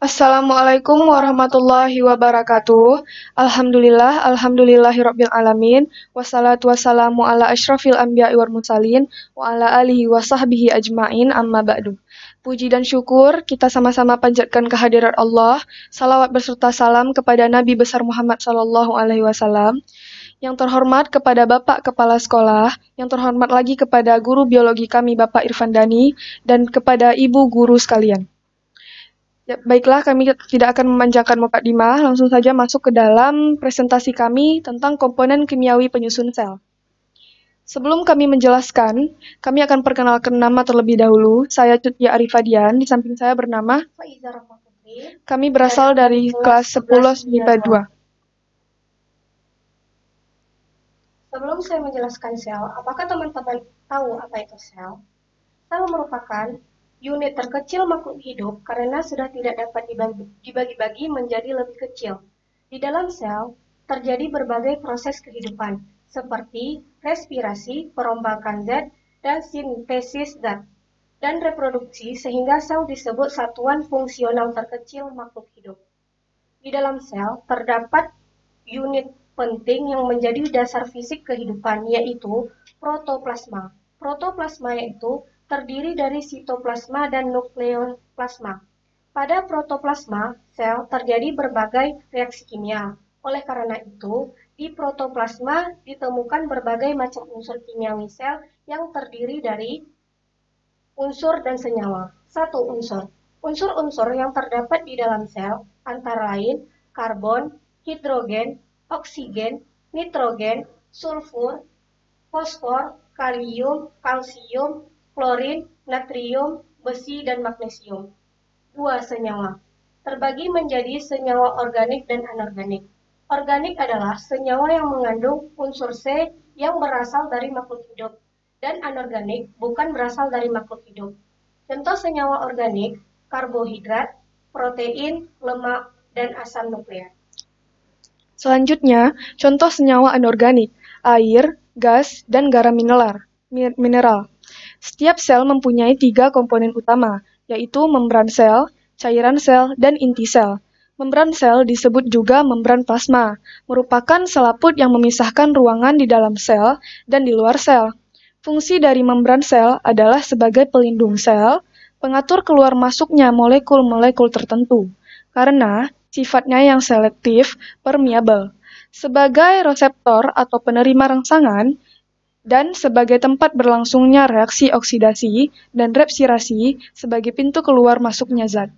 Assalamualaikum warahmatullahi wabarakatuh. Alhamdulillahirabbil alamin. Wassalatu wassalamu ala asyrafil anbiya'i wal mursalin wa ala alihi wa sahbihi ajmain amma ba'du. Puji dan syukur kita sama-sama panjatkan kehadirat Allah. Salawat berserta salam kepada Nabi besar Muhammad sallallahu alaihi wasallam. Yang terhormat kepada Bapak Kepala Sekolah, yang terhormat lagi kepada guru biologi kami Bapak Irfan Dani dan kepada Ibu guru sekalian. Ya, baiklah, kami tidak akan memanjangkan mukadimah, langsung saja masuk ke dalam presentasi kami tentang komponen kimiawi penyusun sel. Sebelum kami menjelaskan, kami akan perkenalkan nama terlebih dahulu. Saya Cutia Arifadian, di samping saya bernama Faiza Rahma Putri. Kami berasal dari kelas 10 MIPA 2. Sebelum saya menjelaskan sel, apakah teman-teman tahu apa itu sel? Sel merupakan unit terkecil makhluk hidup karena sudah tidak dapat dibagi-bagi menjadi lebih kecil. Di dalam sel terjadi berbagai proses kehidupan, seperti respirasi, perombakan zat, dan sintesis zat, dan reproduksi sehingga sel disebut satuan fungsional terkecil makhluk hidup. Di dalam sel terdapat unit penting yang menjadi dasar fisik kehidupan, yaitu protoplasma. Protoplasma yaitu terdiri dari sitoplasma dan nukleoplasma. Pada protoplasma, sel terjadi berbagai reaksi kimia. Oleh karena itu, di protoplasma ditemukan berbagai macam unsur kimiawi sel yang terdiri dari unsur dan senyawa. Satu unsur. Unsur-unsur yang terdapat di dalam sel antara lain karbon, hidrogen, oksigen, nitrogen, sulfur, fosfor, kalium, kalsium, klorin, natrium, besi, dan magnesium. 2. Senyawa. Terbagi menjadi senyawa organik dan anorganik. Organik adalah senyawa yang mengandung unsur C yang berasal dari makhluk hidup, dan anorganik bukan berasal dari makhluk hidup. Contoh senyawa organik, karbohidrat, protein, lemak, dan asam nukleat. Selanjutnya, contoh senyawa anorganik, air, gas, dan garam mineral. Setiap sel mempunyai 3 komponen utama, yaitu membran sel, cairan sel, dan inti sel. Membran sel disebut juga membran plasma, merupakan selaput yang memisahkan ruangan di dalam sel dan di luar sel. Fungsi dari membran sel adalah sebagai pelindung sel, pengatur keluar masuknya molekul-molekul tertentu, karena sifatnya yang selektif, permeabel, sebagai reseptor atau penerima rangsangan, dan sebagai tempat berlangsungnya reaksi oksidasi dan repsirasi sebagai pintu keluar masuknya zat.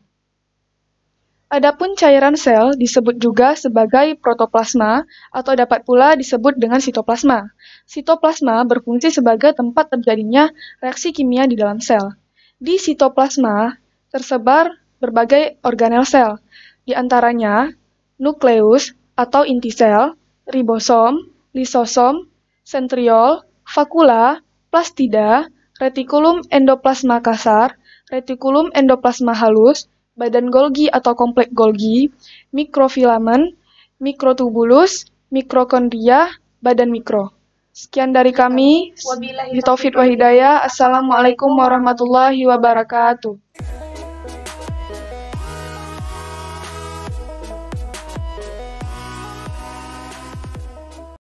Adapun cairan sel disebut juga sebagai protoplasma atau dapat pula disebut dengan sitoplasma. Sitoplasma berfungsi sebagai tempat terjadinya reaksi kimia di dalam sel. Di sitoplasma tersebar berbagai organel sel, di antaranya nukleus atau inti sel, ribosom, lisosom, sentriol, vakula, plastida, retikulum endoplasma kasar, retikulum endoplasma halus, badan Golgi atau kompleks Golgi, mikrofilamen, mikrotubulus, mikrokondria, badan mikro. Sekian dari kami. Wabillahi taufiq wa hidayah. Assalamualaikum warahmatullahi wabarakatuh.